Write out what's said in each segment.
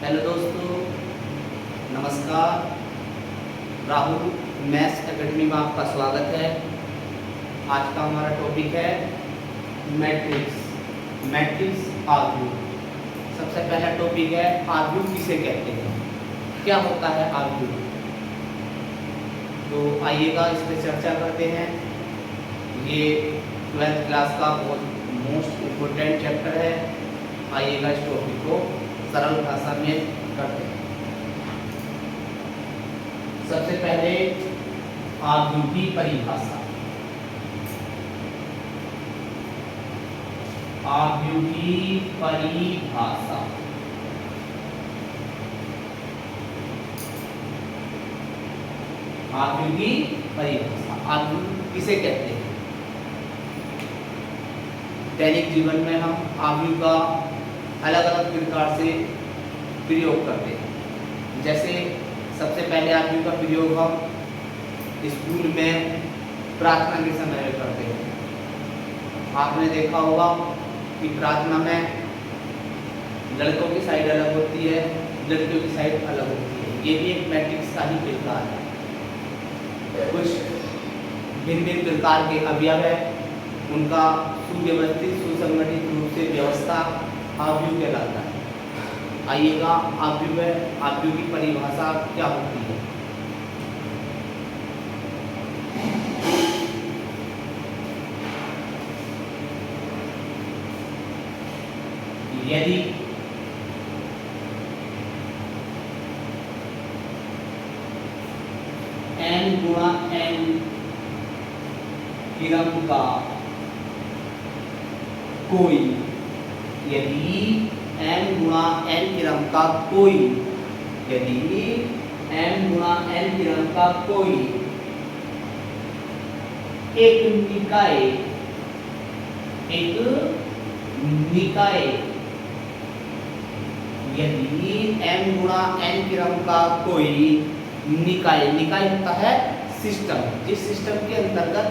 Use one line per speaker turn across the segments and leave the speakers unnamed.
Hello दोस्तों, नमस्कार। Rahul maths academy में आपका स्वागत है। आज का हमारा टॉपिक है मैट्रिक्स आव्यूह। सबसे पहला टॉपिक है आव्यूह किसे कहते हैं, क्या होता है आव्यूह। तो आइएगा इस पर चर्चा करते हैं। ये 12th क्लास का बहुत मोस्ट इम्पोर्टेंट चैप्टर है। आइएगा इस टॉपिक को सरल भाषा में करते हैं। सबसे पहले आव्यूह की परिभाषा। आव्यूह की परिभाषा आव्यूह की परिभाषा आव्यूह किसे कहते हैं। दैनिक जीवन में हम आव्यूह का अलग अलग प्रकार से प्रयोग करते हैं। जैसे सबसे पहले आव्यूह का प्रयोग हम स्कूल में प्रार्थना के समय में करते हैं। आपने देखा होगा कि प्रार्थना में लड़कों की साइड अलग होती है, लड़कियों की साइड अलग होती है। ये भी एक मैट्रिक्स का ही प्रकार है। कुछ भिन्न भिन्न प्रकार के अवयव है, उनका सुव्यवस्थित सुसंगठित रूप से व्यवस्था आव्यूह कहलाता है। आइएगा आव्यूह की परिभाषा क्या होती है। यदि n गुणा n क्रम का कोई यदि n गुणा n क्रम का कोई एक निकाय यदि m गुणा n क्रम का कोई निकाय होता है सिस्टम, जिस सिस्टम के अंतर्गत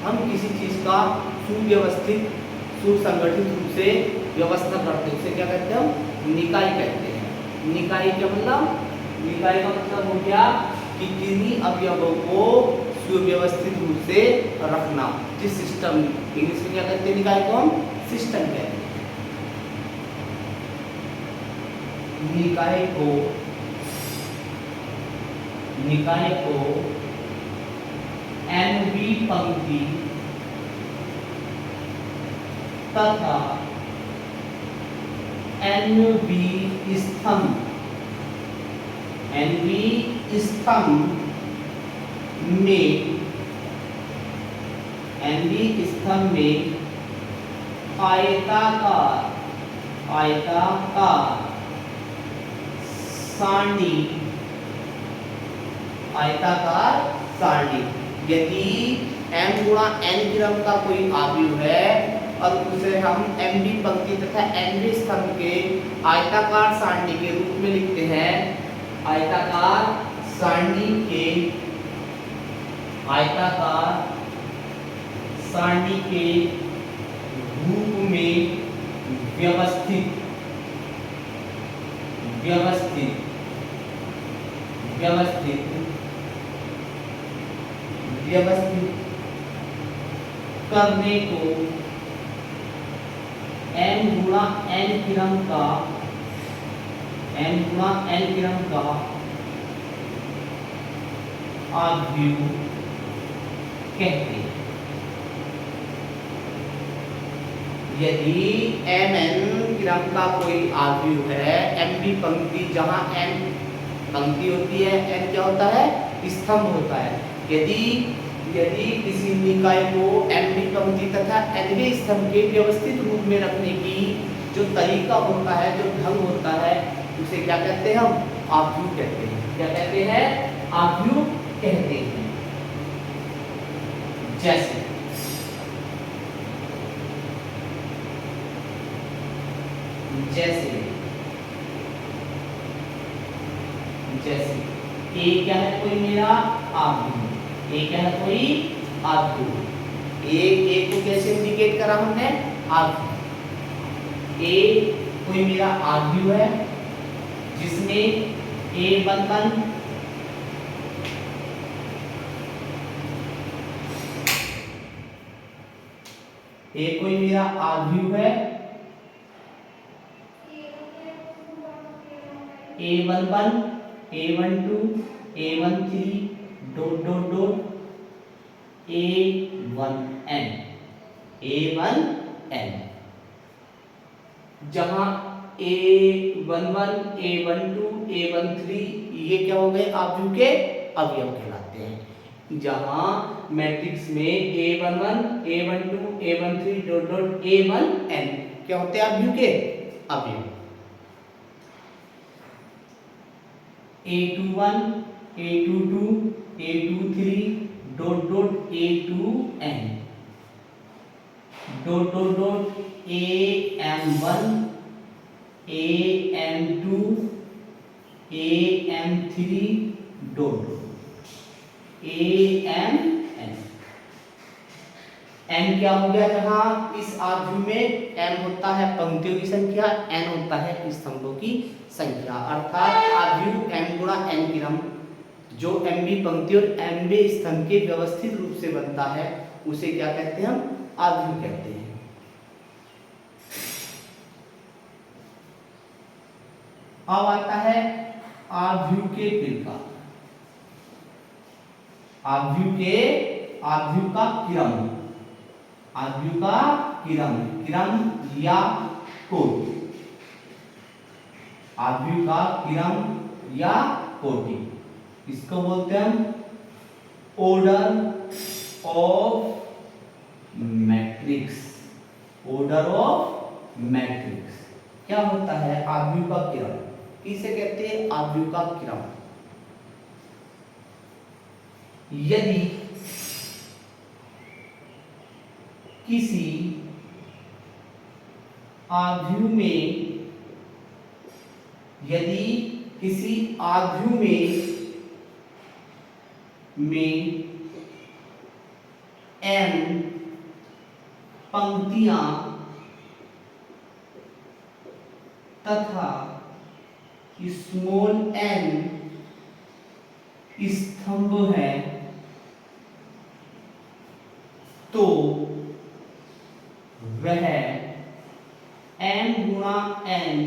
हम किसी चीज का सुव्यवस्थित सुसंगठित रूप से व्यवस्था करते हैं, उसे क्या कहते हैं, हम निकाय कहते हैं। निकाय का मतलब हो गया कि किन्हीं अवयवों को सुव्यवस्थित रूप से रखना। जिस सिस्टम, इंग्लिश में क्या कहते हैं, निकाय को हम सिस्टम कहते हैं। निकाय को NV पंक्ति तथा NV स्तंभ में आयताकार सारणी। यदि m गुणा n क्रम का कोई आव्यूह है और उसे हम MV पंक्ति तथा NV स्तंभ के आयताकार सारणी के रूप में लिखते हैं। आयताकार सारणी के रूप में व्यवस्थित करने को m गुणा n क्रम का आव्यूह कहते हैं। यदि mn क्रम का कोई आव्यूह है, MV पंक्ति, जहां n पंक्ति होती है, n क्या होता है, स्तंभ होता है। यदि किसी निकाय को MV पंक्ति तथा NV स्तंभ के व्यवस्थित रूप में रखने की जो तरीका होता है, जो ढंग होता है, उसे क्या कहते हैं, हम आव्यूह कहते हैं। क्या कहते हैं, आव्यूह कहते हैं। जैसे ए क्या है, कोई मेरा आव्यूह। ए क्या है, कोई आव्यूह। ए को कैसे इंडिकेट करा हमने, आव्यूह। ए कोई मेरा आव्यूह है जिसमें इसमें A11 कोई मेरा आव्यूह है, A11 A12 A13 dot dot dot A1n जहां A11 A12 A13 ये क्या हो गए आव्यूह के अवयव कहलाते हैं। जहां मैट्रिक्स में A11 A12 A13 dot dot A1n क्या होते हैं आव्यूह के अवयव। A21 A22 A23 dot dot A2n dot dot dot AM1 AM2 AM3 dot AMN। n क्या हो गया, जहां इस आव्यूह में m होता है पंक्तियों की संख्या, n होता है स्तंभों की संख्या, अर्थात आव्यूह m गुणा n क्रम जो mb पंक्ति और mb स्तंभ के व्यवस्थित रूप से बनता है उसे क्या कहते हैं, हम आव्यूह कहते हैं। अब आता है आव्यूह के प्रकार। आव्यूह का क्रम, आव्यूह का क्रम या कोटि, आव्यूह का क्रम या कोटि इसको बोलते हैं order of matrix. Order of matrix क्या होता है, आव्यूह का क्रम किसे कहते हैं, आव्यूह का क्रम। यदि किसी आव्यूह में m पंक्तियां तथा स्मॉल n स्तंभ है तो वह m गुणा n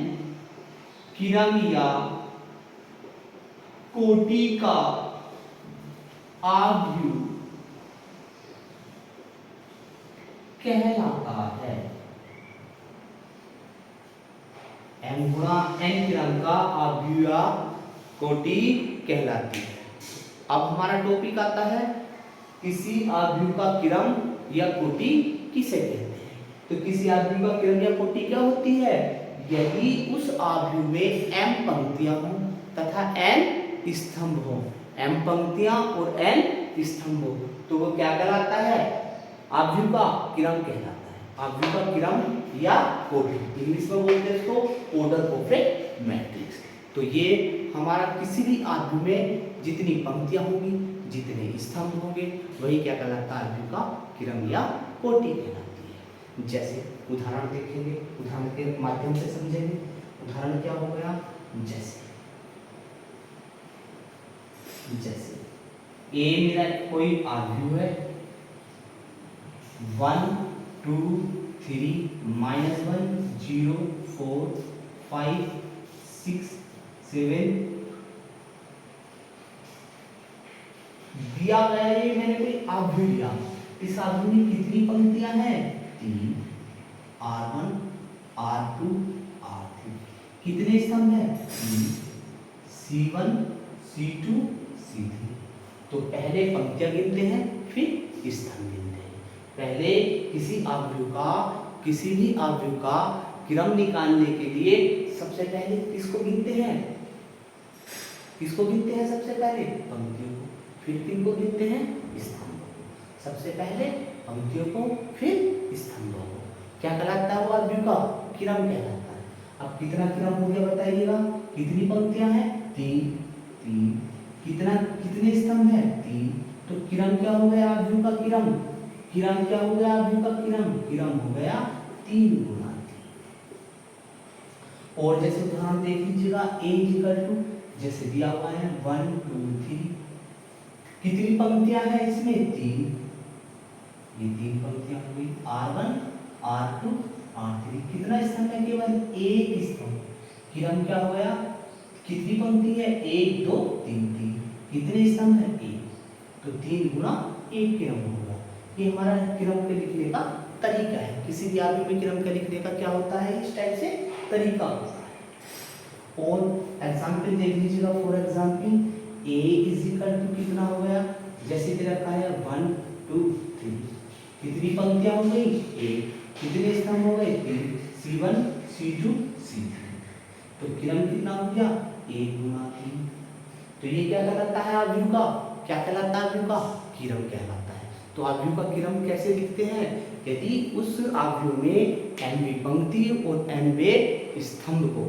क्रम या कोटि का आव्यूह कहलाता है। m गुणा n क्रम का आव्यूह या कोटि कहलाती है। अब हमारा टॉपिक आता है किसी आव्यूह का क्रम या कोटि किसे कहते हैं। तो किसी आव्यूह का क्रम या कोटि क्या होती है, यदि उस आव्यूह में m पंक्तियां हो तथा n स्तंभ हो, m पंक्तियां और n स्तंभ हो तो वो क्या कहलाता है, आव्यूह का क्रम कहलाता है। आव्यूह का क्रम या कोटि, इंग्लिश में बोलते हैं इसको ऑर्डर ऑफ ए मैट्रिक्स। तो ये हमारा किसी भी आव्यूह में जितनी पंक्तियां होंगी, जितने स्तंभ होंगे, वही क्या कहलाता है, आव्यूह का क्रम या कोटि कहलाती है। जैसे उदाहरण देखेंगे, उदाहरण के माध्यम से समझेंगे। उदाहरण क्या हो गया, जैसे A मेरा कोई आव्यूह है 1 2 3 -1 0 4 5 6 7 दिया गया है। मैंने कोई आव्यूह लिया, इस आव्यूह में कितनी पंक्तियां हैं, 3 R1 R2 R3। कितने स्तंभ हैं, 3 C1 C2 C3। तो पहले पंक्तियां गिनते हैं फिर स्तंभ गिनते हैं। पहले किसी भी आव्यूह का क्रम निकालने के लिए सबसे पहले किसको गिनते हैं, सबसे पहले पंक्तियों को, फिर किनको गिनते हैं, स्तंभों को। सबसे पहले पंक्तियों को फिर स्तंभों को क्या कहलाता है, वो आव्यूह का क्रम कहलाता है। अब कितना क्रम हो गया बताइएगा, कितनी पंक्तियां हैं, 3 कितने स्तंभ हैं, 3। तो क्रम क्या हो गया आव्यूह का क्रम क्या हो गया आव्यूह का क्रम हो गया 3 गुणा 3। और जैसे उदाहरण देख लीजिएगा a इक्वल टू, जैसे दिया हुआ है 1 2 3, कितनी पंक्तियां हैं इसमें? 3, ये 3 पंक्तियां हो गई, R1 R2 R3। कितना स्तंभ है? केवल एक स्तंभ। क्रम क्या हो गया? कितनी पंक्ति है? 1 2 3 3। कितने स्तंभ है? 1, तो 3 गुना 1 क्रम होगा। ये हमारा क्रम के लिखने का तरीका है। किसी भी आदमी में क्रम के लिखने का क्या होता है? इस टाइप से तरीका होता है। और एग्जाम्पल देख लीजिएगा। For example a is equal to कितना हो गया? जैसे कि रखा है 1 2 3, कितनी पंक्तियां हो गई? 1, कितने स्तंभ हो गए? 3, C1 C2 C3। तो क्रम कितना हो गया? 1 गुना 3। तो ये क्या कहलाता है? आव्यूह का क्या कहलाता है? आव्यूह का क्रम कहलाता है। तो आव्यूह का क्रम कैसे लिखते हैं? यदि उस आव्यूह में nवीं पंक्ति और nवें स्तंभ को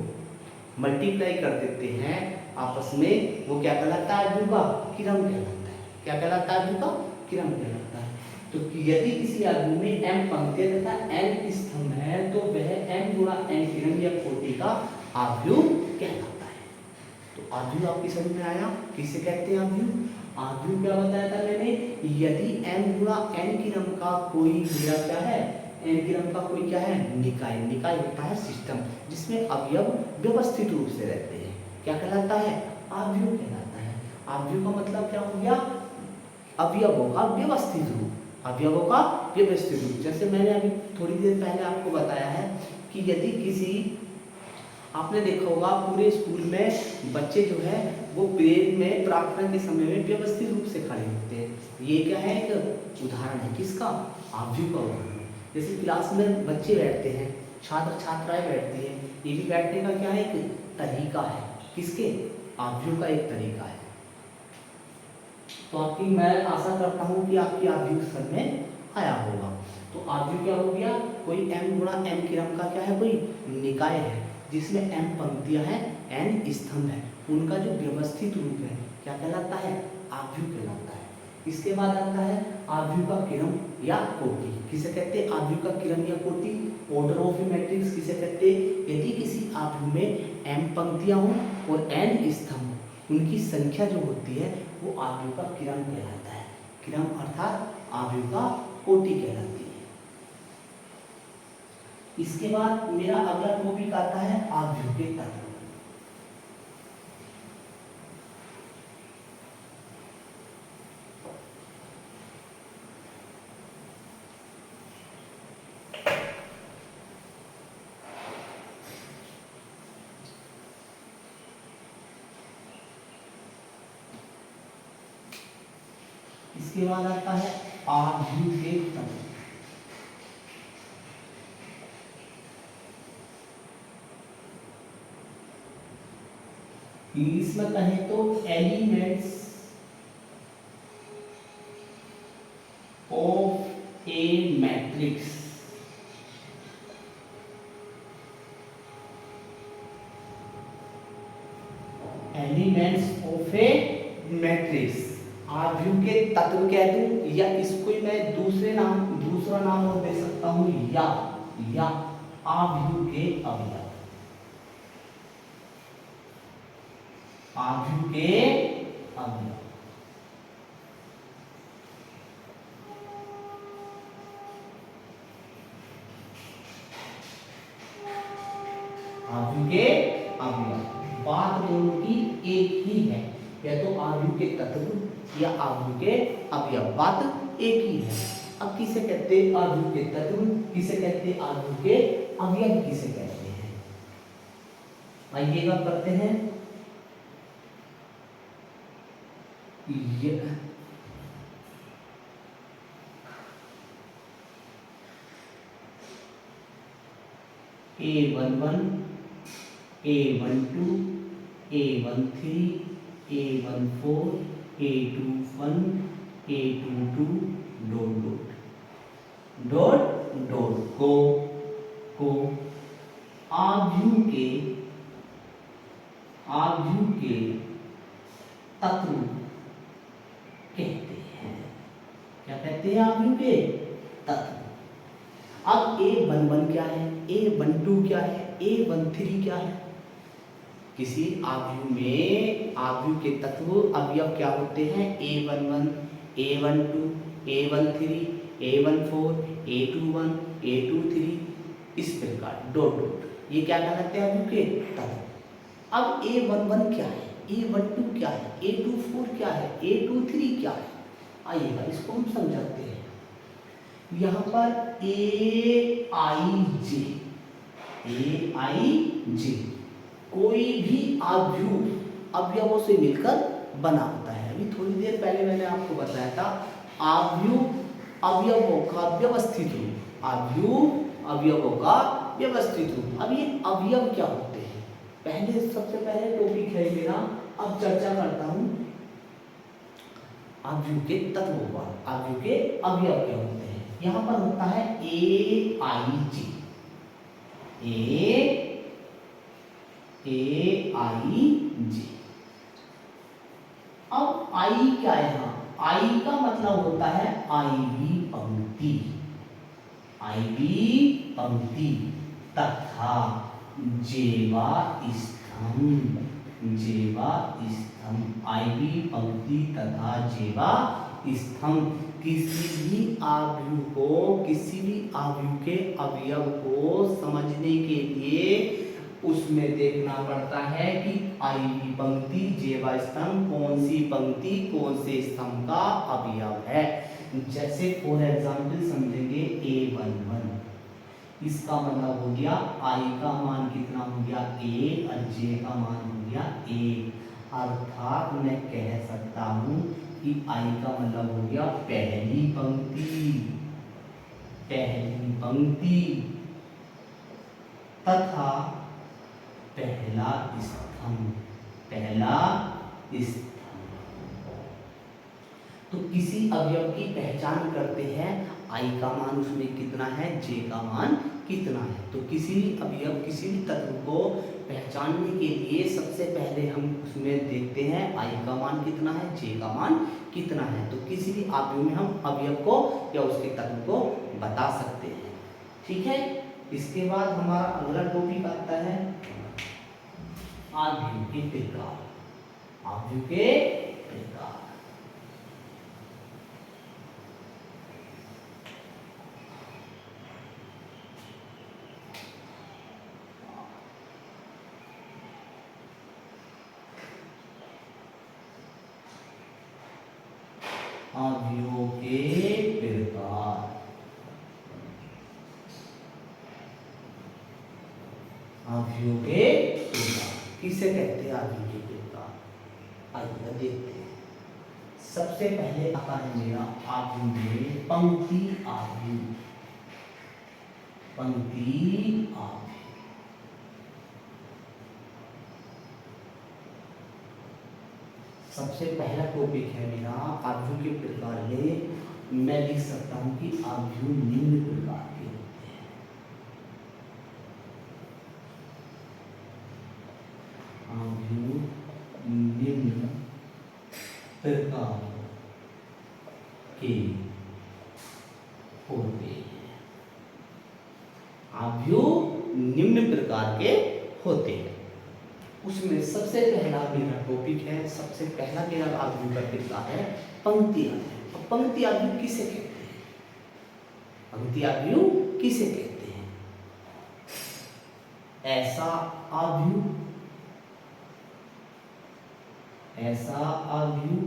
मल्टीप्लाई कर देते हैं आपस में, वो क्या कहलाता है? आव्यूह का क्रम कहलाता है। क्या कहलाता है? आव्यूह का क्रम कहलाता है। तो यदि किसी आव्यूह में m पंक्तियां तथा n स्तंभ है तो वह m गुणा n क्रम या कोटि का आव्यूह कहलाता है। तो आव्यूह आपकी समझ में आया? किसे कहते हैं आव्यूह? आव्यूह क्या बताया था मैंने? यदि m गुणा n क्रम का कोई मेरा क्या है? n क्रम का कोई क्या है? निकाय। निकाय होता है सिस्टम जिसमें अवयव व्यवस्थित रूप से रहते हैं। क्या कहलाता है? आव्यूह कहलाता है। आव्यूह का मतलब क्या हो गया? अवयवों का व्यवस्थित रूप। अवयवों का व्यवस्थित रूप। जैसे मैंने अभी थोड़ी देर पहले आपको बताया है कि यदि किसी, आपने देखा होगा पूरे स्कूल में बच्चे जो है वो पीरियड में प्रार्थना के समय में व्यवस्थित रूप से खड़े होते हैं। ये क्या है? एक उदाहरण है किसका? आव्यूह का उदाहरण है। जैसे क्लास में बच्चे बैठते हैं, छात्र छात्राएं बैठती हैं, ये भी बैठने का क्या है? एक तरीका है। किसके? आव्यूह का एक तरीका है। तो आपकी, मैं आशा करता हूँ कि आपकी आव्यूह समझ में आया होगा। तो आव्यूह क्या हो गया? कोई m गुणा n क्रम का क्या है? कोई निकाय है जिसमें m पंक्तियां हैं, n स्तंभ है, उनका जो व्यवस्थित रूप है क्या कहलाता है? आव्यूह कहलाता है। इसके बाद आता है आव्यूह का क्रम या कोटि। किसे कहते हैं? आव्यूह का क्रम या कोटि। ऑर्डर ऑफ ए मैट्रिक्स किसे कहते हैं? यदि किसी आव्यूह में m पंक्तियां हों और n स्तंभ, उनकी संख्या जो होती है वो आव्यूह का क्रम कहलाता है। क्रम अर्थात आव्यूह का कोटि कहलाती है। इसके बाद मेरा अगला टॉपिक आता है आव्यूह के तत्व। इसके बाद आता है आव्यूह के तत्व। इंग्लिश में कहें तो elements of A matrix. Elements of A matrix. आव्यूह के तत्व कह दूं या इसको मैं दूसरा नाम और दे सकता हूं, या आव्यूह के अवयव। आव्यूह के अवयव। आव्यूह के अवयव। बात दोनों की एक ही है, या तो आव्यूह के तत्व या आव्यूह के अवयव, बात एक ही है। अब किसे कहते हैं आव्यूह के तत्व, किसे कहते हैं आव्यूह के अवयव, किसे कहते हैं? आइएगा करते हैं। A11 A12 A13 A14 A21 A22 dot को आव्यूह के तत्व कहते हैं। क्या कहते हैं? आव्यूह के तत्व। अब A11 क्या है? A12 क्या है? A13 क्या है? किसी आव्यूह में आव्यूह के तत्व अवयव क्या होते हैं? A11, A12, A13, A14, A21, A23, इस प्रकार डॉट डॉट ये क्या कहलाते हैं आव्यूह के तत्व। अब A11 क्या है, A12 क्या है, A24 क्या है, A23 क्या है? आइएगा इसको हम समझाते हैं। यहाँ पर AIJ कोई भी आव्यूह अवयवों से मिलकर बना होता है। अभी थोड़ी देर पहले मैंने आपको बताया था आव्यूह अवयवों का व्यवस्थित रूप, आव्यूह अवयवों का व्यवस्थित रूप। अब ये अवयव क्या होते हैं? पहले सबसे पहले टॉपिक है मेरा, अब चर्चा करता हूँ आव्यूह के तत्वों पर, आव्यूह के अवयव क्या होते हैं। यहाँ पर होता है AIJ, AIJ। अब आई क्या है? यहाँ आई का मतलब होता है आईवी पंक्ति, आईवी पंक्ति तथा जेवा स्तंभ, जेवा स्तंभ, आईवी पंक्ति तथा जेवा स्तंभ। किसी भी आव्यूह को, किसी भी आव्यूह के अवयव को समझने के लिए उसमें देखना पड़ता है कि आईवी पंक्ति, जेवा स्तंभ कौन सी पंक्ति, कौन से स्तंभ का अवयव है। जैसे फॉर एग्जाम्पल समझेंगे A11, इसका मतलब हो गया आई का मान कितना हो गया? A और J का मान हो गया 1। अर्थात मैं कह सकता हूं कि आई का मतलब हो गया पहली पंक्ति, पहली पंक्ति तथा पहला स्तंभ, पहला स्तंभ। तो किसी अवयव की पहचान करते हैं, आई का मान उसमें कितना है, जे का मान कितना है। तो किसी भी अवयव, किसी भी तत्व को पहचानने के लिए सबसे पहले हम उसमें देखते हैं आई का मान कितना है, जे का मान कितना है। तो किसी भी अवयव में हम अवयव को या उसके तत्व को बता सकते हैं। ठीक है, इसके बाद हमारा अगला टॉपिक आता है आव्यूह के प्रकार, आव्यूह के प्रकार। आव्यूह के प्रकार, आव्यूह के प्रकार किसे कहते हैं? आव्यूह के प्रकार आइए देखते हैं। सबसे पहले आता है मेरा आव्यूह में पंक्ति आव्यूह, पंक्ति आव्यूह। सबसे पहला टॉपिक है मेरा आव्यूह के प्रकार में मैं लिख सकता हूं कि आव्यूह निम्न प्रकार के होते हैं। आव्यूह निम्न प्रकार के होते हैं, आव्यूह निम्न प्रकार के होते हैं। उसमें सबसे पहला मेरा टॉपिक है, सबसे पहला मेरा आव्यूह का प्रकार है पंक्ति आव्यूह। अब पंक्ति आव्यूह किसे कहते हैं? पंक्ति आव्यूह किसे कहते हैं? ऐसा आव्यूह, ऐसा आव्यूह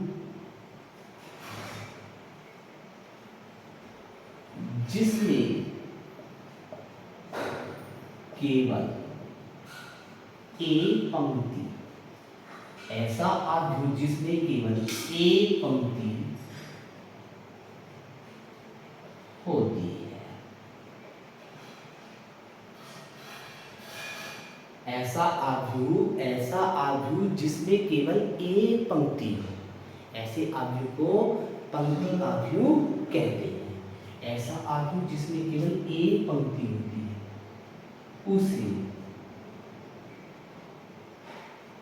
जिसमें केवल एक पंक्ति, ऐसा आव्यूह जिसमें केवल एक पंक्ति होती है, ऐसा आव्यूह, ऐसा आव्यूह जिसमें केवल एक पंक्ति हो, ऐसे आव्यूह को पंक्ति आव्यूह कहते हैं। ऐसा आव्यूह जिसमें केवल एक पंक्ति होती है उसे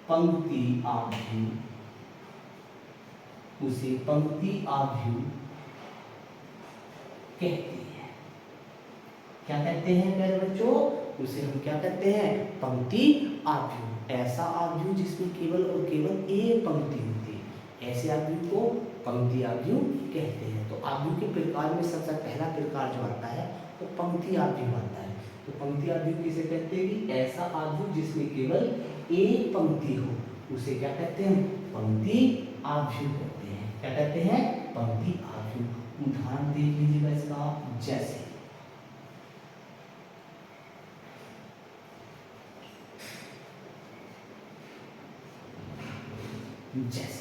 पंक्ति आव्यूह, उसे पंक्ति आव्यूह कहते हैं। क्या कहते हैं प्यारे बच्चों?
उसे हम क्या कहते हैं? पंक्ति आव्यूह। ऐसा आव्यूह जिसमें केवल और केवल एक पंक्ति होती है, ऐसे आव्यूह को पंक्ति आव्यूह कहते हैं। तो आव्यूह के प्रकार में सबसे पहला प्रकार जो आता है तो पंक्ति आव्यूह आता है। तो पंक्ति आव्यूह किसे कहते हैं? कि ऐसा आव्यूह जिसमें केवल एक पंक्ति हो, उसे क्या कहते हैं? पंक्ति आव्यूह कहते हैं। क्या कहते हैं? पंक्ति आव्यूह। उदाहरण देख लीजिएगा इसका, जैसे जैसे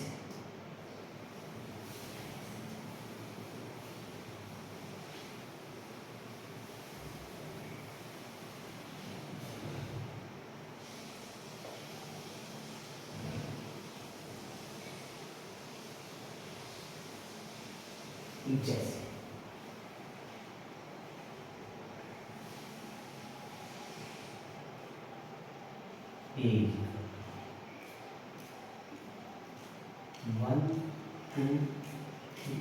जैसे एक, 1 2 3।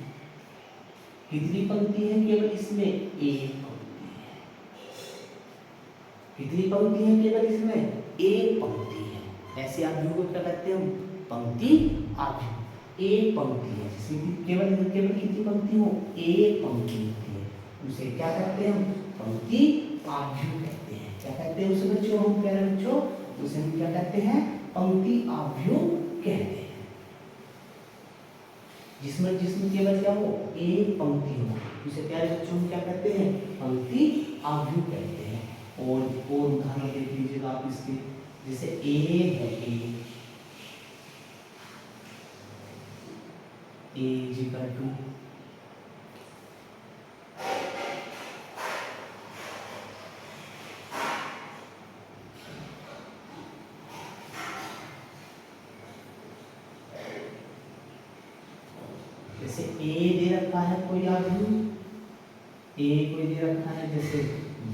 कितनी पंक्ति है? केवल इसमें एक पंक्ति है। कितनी पंक्ति है? केवल इसमें एक पंक्ति है। ऐसे आव्यूह को क्या कहते हैं हम? पंक्ति आव्यूह। एक पंक्ति है जिसमें केवल केवल कितनी पंक्ति हो? एक पंक्ति होती है, उसे क्या कहते हैं हम? पंक्ति आव्यूह कहते हैं। क्या कहते हैं उसे बच्चों? हम कह रहे हैं बच्चों, उसे हम क्या कहते हैं? पंक्ति आव्यूह कहते हैं। जिसमें केवल क्या हो? एक पंक्ति हो, उसे प्यारे बच्चों हम क्या कहते हैं? पंक्ति आव्यूह कहते हैं। और उदाहरण देख लीजिएगा आप इसके, जैसे ए है, ए इक्वल टू जैसे ए दे रखा है कोई आव्यूह, ए कोई दे रखा है जैसे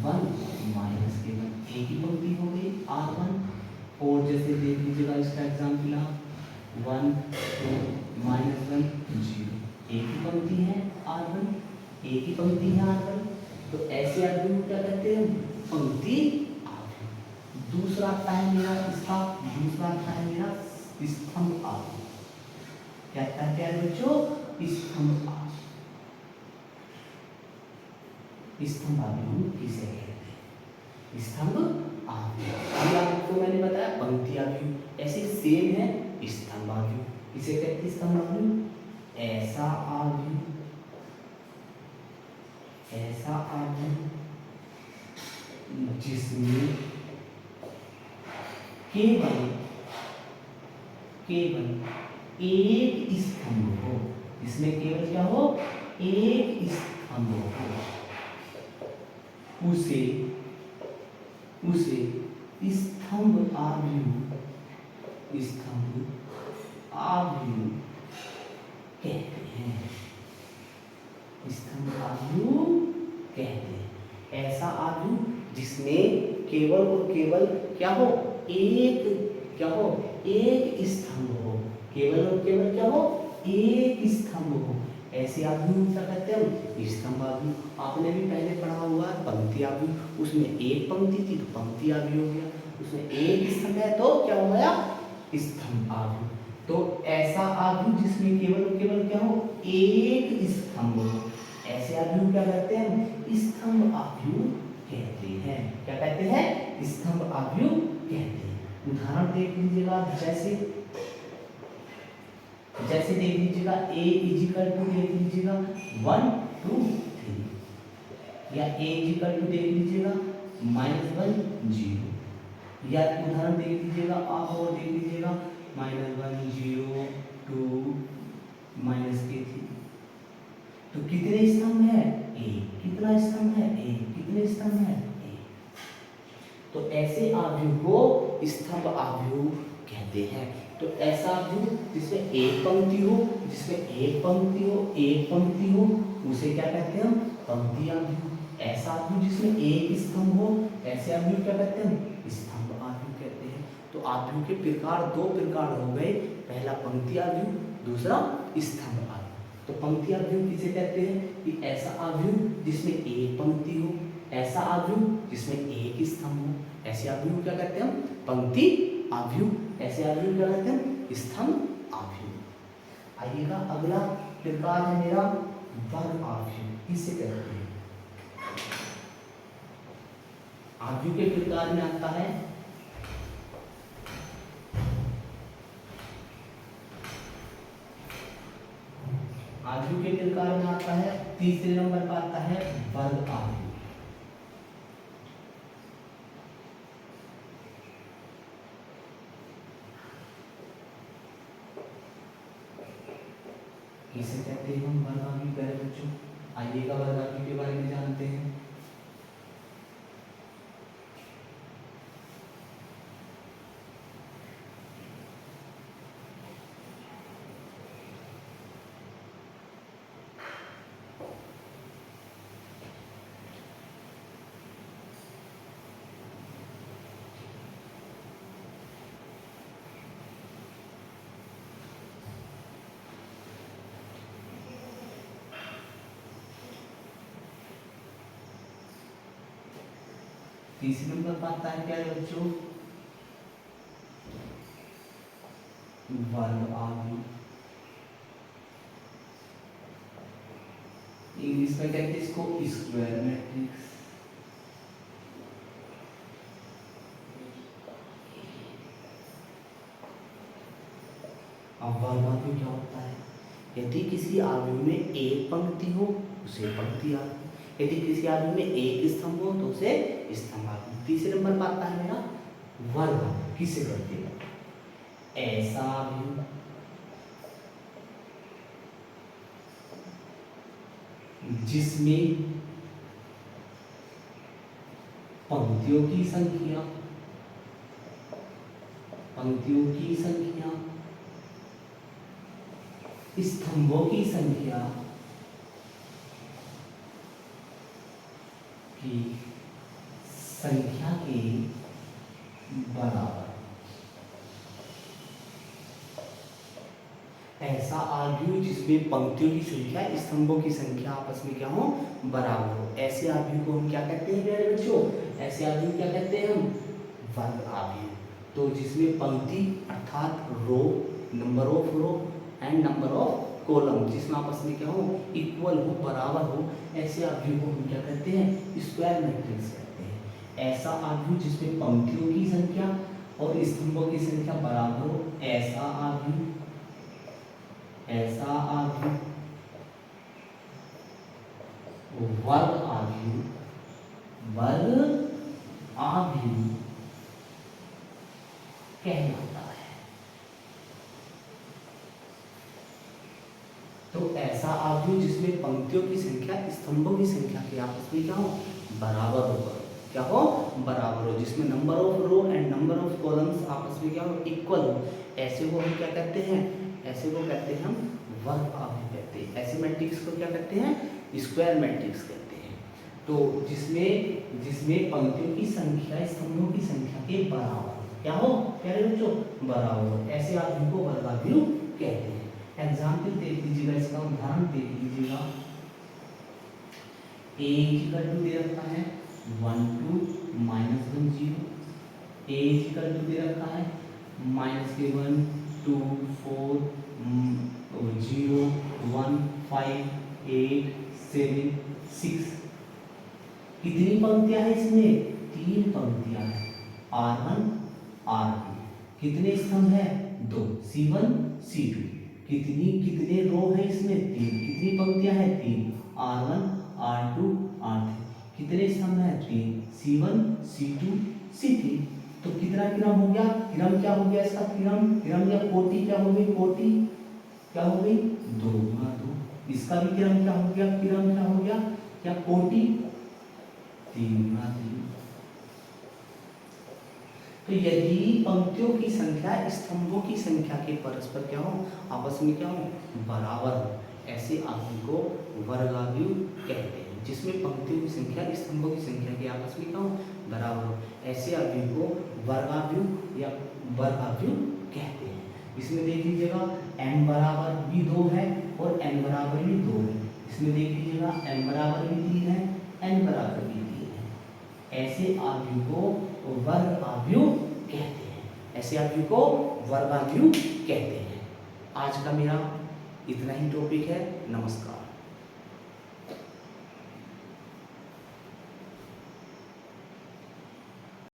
1 माइनस के 1, ए की पंक्ति हो गई R1। और जैसे देख लीजिएगा इसका एग्जाम्पल आप 1 2 माइनस 1 0, ए की पंक्ति है R1, ए की पंक्ति है R1। तो ऐसे आव्यूह क्या कहते हैं? पंक्ति आव्यूह। दूसरा आता है मेरा इसका, दूसरा आता है मेरा स्तंभ आव्यूह। क्या कहते हैं बच्चों? स्तंभ आव्यूह। स्तंभ आव्यूह किसे कहते हैं? स्तंभ आव्यूह। अभी आपको मैंने बताया पंक्ति आव्यूह, ऐसे सेम है स्तंभ आव्यूह। किसे कहते हैं स्तंभ आव्यूह? ऐसा आव्यूह, ऐसा आव्यूह जिसमें केवल एक स्तंभ हो, इसमें केवल क्या हो? एक स्तंभ हो, उसे स्तंभ आव्यूह कहते हैं। स्तंभ आव्यूह कहते हैं। ऐसा आव्यूह जिसमें केवल और केवल क्या हो? एक स्तंभ हो, केवल और केवल क्या हो? एक स्तंभ हो, ऐसे आव्यूह क्या कहते हैं? स्तंभ आव्यूह। आपने भी पहले पढ़ा हुआ है पंक्ति आव्यूह, उसमें एक पंक्ति थी तो पंक्ति आव्यूह हो गया, उसमें एक स्तंभ है तो क्या हो गया? स्तंभ आव्यूह। तो ऐसा आव्यूह जिसमें केवल और केवल क्या हो? एक स्तंभ हो, ऐसे आव्यूह क्या कहते हैं? स्तंभ आव्यूह कहते हैं। क्या कहते हैं? स्तंभ आव्यूह कहते हैं। उदाहरण देख लीजिएगा, जैसे देख लीजिएगा ए इजिकल टू देख लीजिएगा 1 2 3, या ए इजिकल टू देख लीजिएगा -1 0, या उदाहरण देख लीजिएगा आप और देख लीजिएगा -1 0 2 -k3। तो कितने स्तंभ है? एक। कितना स्तंभ है? एक। कितने स्तंभ है? एक। तो ऐसे आव्यूह को स्तंभ आव्यूह कहते हैं। तो ऐसा आव्यूह जिसमें एक पंक्ति हो, उसे क्या कहते हैं हम? पंक्ति आव्यूह। ऐसा आव्यूह जिसमें एक स्तंभ हो, ऐसे आव्यूह क्या कहते हैं? स्तंभ आव्यूह कहते हैं। तो आव्यूह के प्रकार दो प्रकार हो गए, पहला पंक्ति आव्यूह, दूसरा स्तंभ आव्यूह। तो पंक्ति आव्यूह किसे कहते हैं? कि ऐसा आव्यूह जिसमें एक पंक्ति हो, ऐसा आव्यूह जिसमें एक स्तंभ हो, ऐसे आव्यूह को क्या कहते हैं हम? पंक्ति आव्यूह। ऐसे आव्यूह क्या कहते हैं? स्तंभ आव्यूह। आइएगा अगला प्रकार है मेरा वर्ग आव्यूह, इसे कहते हैं। आव्यूह के प्रकार में आता है आव्यूह के प्रकार में आता है, तीसरे नंबर पर आता है वर्ग आव्यूह। इसे कहते हैं हम वर्ग आव्यूह प्यारे बच्चों। आइएगा वर्ग आव्यूह के बारे में जानते हैं। तीसरे नंबर पर आता है प्यारे बच्चों वर्ग आव्यूह। इंग्लिश में कहते हैं इसको स्क्वायर मैट्रिक्स। अब वर्ग आव्यूह क्या होता है? यदि किसी आव्यूह में एक पंक्ति हो उसे पंक्ति आव्यूह, यदि किसी आव्यूह में एक स्तंभ हो तो उसे स्तंभ आव्यूह। तीसरे नंबर पर आता है मेरा वर्ग आव्यूह। किसे कहते हैं? ऐसा आव्यूह जिसमें पंक्तियों की संख्या स्तंभों की संख्या के बराबर। ऐसा आव्यूह जिसमें पंक्तियों की संख्या स्तंभों की संख्या आपस में क्या हो? बराबर हो। ऐसे आव्यूह को हम क्या कहते हैं प्यारे बच्चों? ऐसे आव्यूह क्या कहते हैं हम? वर्ग आव्यूह। तो जिसमें पंक्ति अर्थात row, number of row and number of column जिसमें आपस में क्या हो? इक्वल हो, बराबर हो, ऐसे आव्यूह को हम क्या कहते हैं? स्क्वायर मैट्रिक्स कहते हैं। ऐसा आव्यूह जिसमें पंक्तियों की संख्या और स्तंभों की संख्या बराबर हो, ऐसा आव्यूह वर्ग आव्यूह कहलाता है। तो ऐसा आव्यूह जिसमें पंक्तियों की संख्या स्तंभों की संख्या के आपस में क्या हो? बराबर होगा। क्या हो? बराबर हो। जिसमें number of row and number of columns आपस में क्या हो? इक्वल हो, ऐसे को हम क्या कहते हैं? ऐसे को कहते हैं हम वर्ग आव्यूह कहते हैं। ऐसे मैट्रिक्स को क्या कहते हैं? स्क्वायर मैट्रिक्स कहते हैं। तो जिसमें पंक्तियों की संख्या स्तंभों की संख्या के बराबर क्या हो प्यारे बच्चों? बराबर हो, ऐसे आव्यूह को वर्ग आव्यूह कहते हैं। एग्जाम्पल देख लीजिएगा, इसका उदाहरण देख लीजिएगा। a इक्वल टू दे रखा है 1 2 -1 0, a इक्वल टू दे रखा है -1 2 4 0 1 5 8 7 6। कितनी पंक्तियां हैं इसमें? 3 पंक्तियां हैं, R1 R2। कितने स्तंभ है? 2, C1 C2। कितने रो है इसमें? 3। कितनी पंक्तियां हैं? 3, R1 R2 R3। कितने स्तंभ है? 3, C1 C2 C3। तो कितना क्रम हो गया? क्रम क्या हो गया इसका? क्रम या कोटि क्या हो गई? कोटि क्या हो गई? 2 गुना 2। इसका भी क्रम क्या हो गया? क्रम क्या हो गया? क्या कोटि? 3 गुना 3। तो यदि पंक्तियों की संख्या स्तंभों की संख्या के परस्पर क्या हो? आपस में क्या हो? बराबर हो, ऐसे आव्यूह को वर्ग आव्यूह कहते हैं। जिसमें पंक्तियों की संख्या स्तंभों की संख्या के आपस में क्या हो? बराबर हो, ऐसे आव्यूह को वर्ग आव्यूह या वर्ग आव्यूह कहते हैं। इसमें देख लीजिएगा m बराबर भी 2 है और n बराबर भी 2 है। इसमें देख लीजिएगा m बराबर भी 3 है, n बराबर भी 3 है। ऐसे आव्यूह को वर्ग आव्यूह कहते हैं। ऐसे आव्यूह को वर्ग आव्यूह कहते हैं। आज का मेरा इतना ही टॉपिक है। नमस्कार।